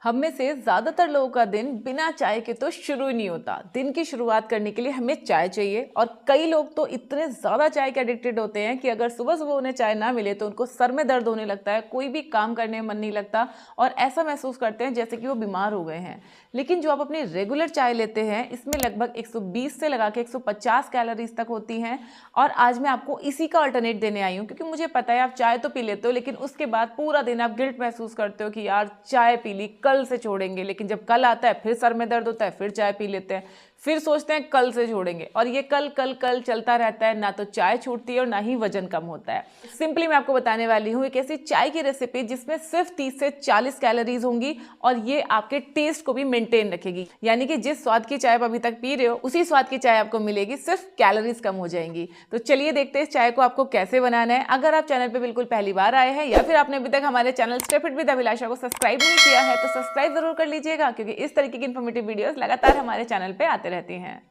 हम में से ज़्यादातर लोगों का दिन बिना चाय के तो शुरू ही नहीं होता। दिन की शुरुआत करने के लिए हमें चाय चाहिए और कई लोग तो इतने ज़्यादा चाय के एडिक्टेड होते हैं कि अगर सुबह-सुबह उन्हें चाय ना मिले तो उनको सर में दर्द होने लगता है, कोई भी काम करने में मन नहीं लगता और ऐसा महसूस करते हैं जैसे कि वो बीमार हो गए हैं। लेकिन जो आप अपनी रेगुलर चाय लेते हैं, इसमें लगभग 120 से लगा के 150 कैलोरीज़ तक होती हैं और आज मैं आपको इसी का अल्टरनेट देने आई हूँ क्योंकि मुझे पता है आप चाय तो पी लेते हो लेकिन उसके बाद पूरा दिन आप गिल्ट महसूस करते हो कि यार चाय पी ली, कल से छोड़ेंगे। लेकिन जब कल आता है फिर सर में दर्द होता है, फिर चाय पी लेते हैं, फिर सोचते हैं कल से छोड़ेंगे और ये कल कल कल चलता रहता है। ना तो चाय छूटती है और ना ही वजन कम होता है। सिंपली मैं आपको बताने वाली हूँ एक ऐसी चाय की रेसिपी जिसमें सिर्फ 30 से 40 कैलोरीज होंगी और ये आपके टेस्ट को भी मेंटेन रखेगी। यानी कि जिस स्वाद की चाय आप अभी तक पी रहे हो उसी स्वाद की चाय आपको मिलेगी, सिर्फ कैलोरीज कम हो जाएंगी। तो चलिए देखते हैं इस चाय को आपको कैसे बनाना है। अगर आप चैनल पे बिल्कुल पहली बार आए हैं या फिर आपने अभी तक हमारे चैनल स्टेप इट विद अभिलाषा को सब्सक्राइब नहीं किया है तो सब्सक्राइब जरूर कर लीजिएगा क्योंकि इस तरीके की इन्फॉर्मेटिव वीडियोस लगातार हमारे चैनल पे आते रहती हैं।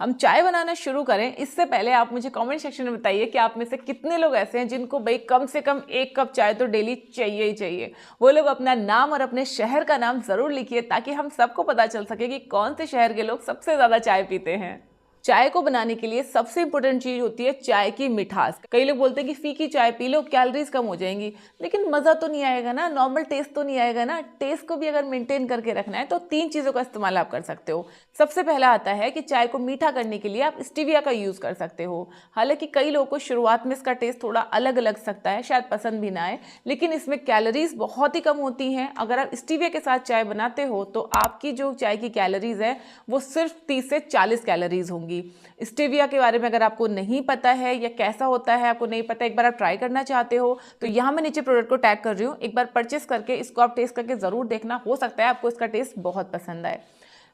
हम चाय बनाना शुरू करें इससे पहले आप मुझे कमेंट सेक्शन में बताइए कि आप में से कितने लोग ऐसे हैं जिनको भाई कम से कम 1 कप चाय तो डेली चाहिए ही चाहिए। वो लोग अपना नाम और अपने शहर का नाम जरूर लिखिए ताकि हम सबको पता चल सके कि कौन से शहर के लोग सबसे ज्यादा चाय पीते हैं। चाय को बनाने के लिए सबसे इंपॉर्टेंट चीज होती है चाय की मिठास। कई लोग बोलते हैं कि फीकी चाय पी लो, कैलोरीज कम हो जाएंगी, लेकिन मजा तो नहीं आएगा ना, नॉर्मल टेस्ट तो नहीं आएगा ना। टेस्ट को भी अगर मेंटेन करके रखना है तो 3 चीजों का इस्तेमाल आप कर सकते हो। सबसे पहला आता है कि चाय को मीठा करने के लिए आप स्टीविया का यूज कर सकते हो। हालांकि कई लोगों को शुरुआत में इसका टेस्ट थोड़ा अलग लग सकता है, शायद पसंद भी ना आए, लेकिन इसमें कैलोरीज बहुत ही कम होती हैं। अगर आप स्टीविया के साथ चाय बनाते हो तो आपकी जो चाय की कैलोरीज है वो सिर्फ 30 से 40 कैलोरीज होंगी। स्टेविया के बारे में अगर आपको नहीं पता है या कैसा होता है आपको नहीं पता, एक बार आप ट्राई करना चाहते हो तो यहाँ मैं नीचे प्रोडक्ट को टैग कर रही हूँ, एक बार परचेस करके इसको आप टेस्ट करके जरूर देखना, हो सकता है आपको इसका टेस्ट बहुत पसंद आए।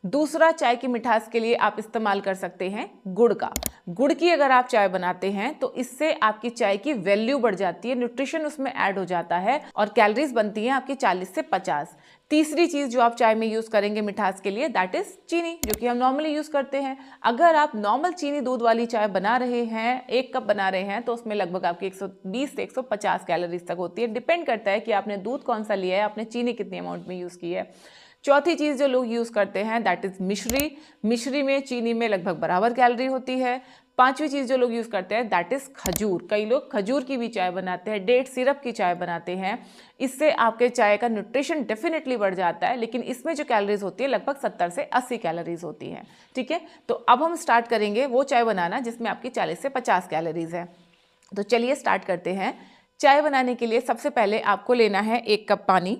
दूसरा, चाय की मिठास के लिए आप इस्तेमाल कर सकते हैं गुड़ का। गुड़ की अगर आप चाय बनाते हैं तो इससे आपकी चाय की वैल्यू बढ़ जाती है, न्यूट्रिशन उसमें ऐड हो जाता है और कैलोरीज बनती हैं आपकी 40 से 50। तीसरी चीज जो आप चाय में यूज करेंगे मिठास के लिए दैट इज चीनी, जो कि हम नॉर्मली यूज करते हैं। अगर आप नॉर्मल चीनी दूध वाली चाय बना रहे हैं, 1 कप बना रहे हैं, तो उसमें लगभग आपकी 120 से 150 कैलोरीज तक होती है। डिपेंड करता है कि आपने दूध कौन सा लिया है, आपने चीनी कितनी अमाउंट में यूज की है। चौथी चीज जो लोग यूज करते हैं दैट इज मिश्री। मिश्री में चीनी में लगभग बराबर कैलोरी होती है। पांचवी चीज जो लोग यूज करते हैं दैट इज खजूर। कई लोग खजूर की भी चाय बनाते हैं, डेट सिरप की चाय बनाते हैं। इससे आपके चाय का न्यूट्रिशन डेफिनेटली बढ़ जाता है, लेकिन इसमें जो कैलोरीज होती है लगभग 70 से 80 कैलोरीज होती है। ठीक है, तो अब हम स्टार्ट करेंगे वो चाय बनाना जिसमें आपकी 40 से 50 कैलोरीज है। तो चलिए स्टार्ट करते हैं। चाय बनाने के लिए सबसे पहले आपको लेना है 1 कप पानी।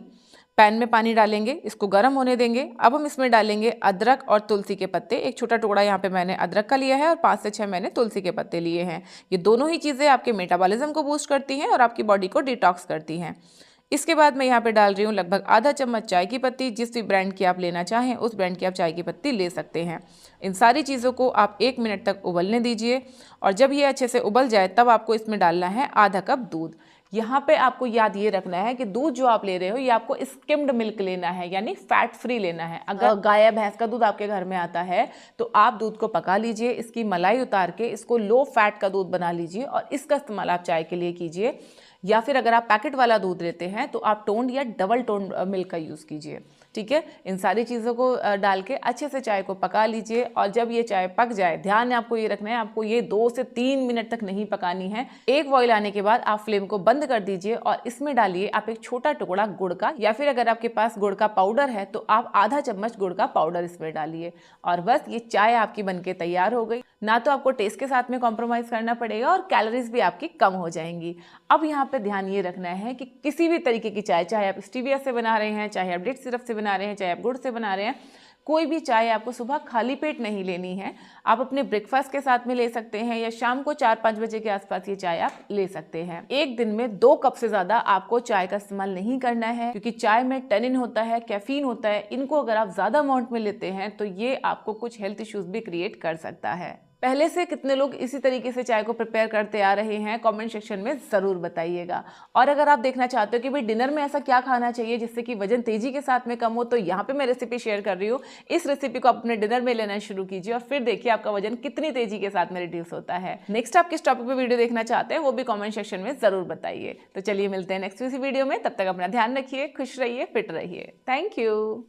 पैन में पानी डालेंगे, इसको गर्म होने देंगे। अब हम इसमें डालेंगे अदरक और तुलसी के पत्ते। एक छोटा टुकड़ा यहाँ पे मैंने अदरक का लिया है और 5 से 6 मैंने तुलसी के पत्ते लिए हैं। ये दोनों ही चीज़ें आपके मेटाबॉलिज्म को बूस्ट करती हैं और आपकी बॉडी को डिटॉक्स करती हैं। इसके बाद मैं यहाँ पे डाल रही हूँ लगभग आधा चम्मच चाय की पत्ती। जिस भी ब्रांड की आप लेना चाहें उस ब्रांड की आप चाय की पत्ती ले सकते हैं। इन सारी चीज़ों को आप 1 मिनट तक उबलने दीजिए और जब ये अच्छे से उबल जाए तब आपको इसमें डालना है आधा कप दूध। यहाँ पे आपको याद ये रखना है कि दूध जो आप ले रहे हो ये आपको स्किम्ड मिल्क लेना है, यानी फैट फ्री लेना है। अगर गाय या भैंस का दूध आपके घर में आता है तो आप दूध को पका लीजिए, इसकी मलाई उतार के इसको लो फैट का दूध बना लीजिए और इसका इस्तेमाल आप चाय के लिए कीजिए। या फिर अगर आप पैकेट वाला दूध लेते हैं तो आप टोन्ड या डबल टोन्ड मिल्क का यूज़ कीजिए। ठीक है, इन सारी चीज़ों को डाल के अच्छे से चाय को पका लीजिए और जब ये चाय पक जाए, ध्यान है आपको ये रखना है, आपको ये 2 से 3 मिनट तक नहीं पकानी है। एक बॉईल आने के बाद आप फ्लेम को बंद कर दीजिए और इसमें डालिए आप एक छोटा टुकड़ा गुड़ का, या फिर अगर आपके पास गुड़ का पाउडर है तो आप आधा चम्मच गुड़ का पाउडर इसमें डालिए और बस ये चाय आपकी बनके तैयार हो गई। ना तो आपको टेस्ट के साथ में कॉम्प्रोमाइज़ करना पड़ेगा और कैलोरीज भी आपकी कम हो जाएंगी। अब यहाँ पे ध्यान ये रखना है कि किसी भी तरीके की चाय, चाहे आप स्टीविया से बना रहे हैं, चाहे आप डेट सिरप से बना रहे हैं, चाहे आप गुड़ से बना रहे हैं, कोई भी चाय आपको सुबह खाली पेट नहीं लेनी है। आप अपने ब्रेकफास्ट के साथ में ले सकते हैं या शाम को 4-5 बजे के आसपास ये चाय आप ले सकते हैं। एक दिन में 2 कप से ज़्यादा आपको चाय का इस्तेमाल नहीं करना है क्योंकि चाय में टेनिन होता है, कैफीन होता है। इनको अगर आप ज़्यादा अमाउंट में लेते हैं तो ये आपको कुछ हेल्थ इश्यूज भी क्रिएट कर सकता है। पहले से कितने लोग इसी तरीके से चाय को प्रिपेयर करते आ रहे हैं, कमेंट सेक्शन में ज़रूर बताइएगा। और अगर आप देखना चाहते हो कि भाई डिनर में ऐसा क्या खाना चाहिए जिससे कि वजन तेजी के साथ में कम हो, तो यहाँ पे मैं रेसिपी शेयर कर रही हूँ। इस रेसिपी को आप अपने डिनर में लेना शुरू कीजिए और फिर देखिए आपका वजन कितनी तेजी के साथ में रिड्यूस होता है। नेक्स्ट आप किस टॉपिक पे वीडियो देखना चाहते हैं वो भी कमेंट सेक्शन में ज़रूर बताइए। तो चलिए मिलते हैं नेक्स्ट किसी वीडियो में, तब तक अपना ध्यान रखिए, खुश रहिए, फिट रहिए। Thank you.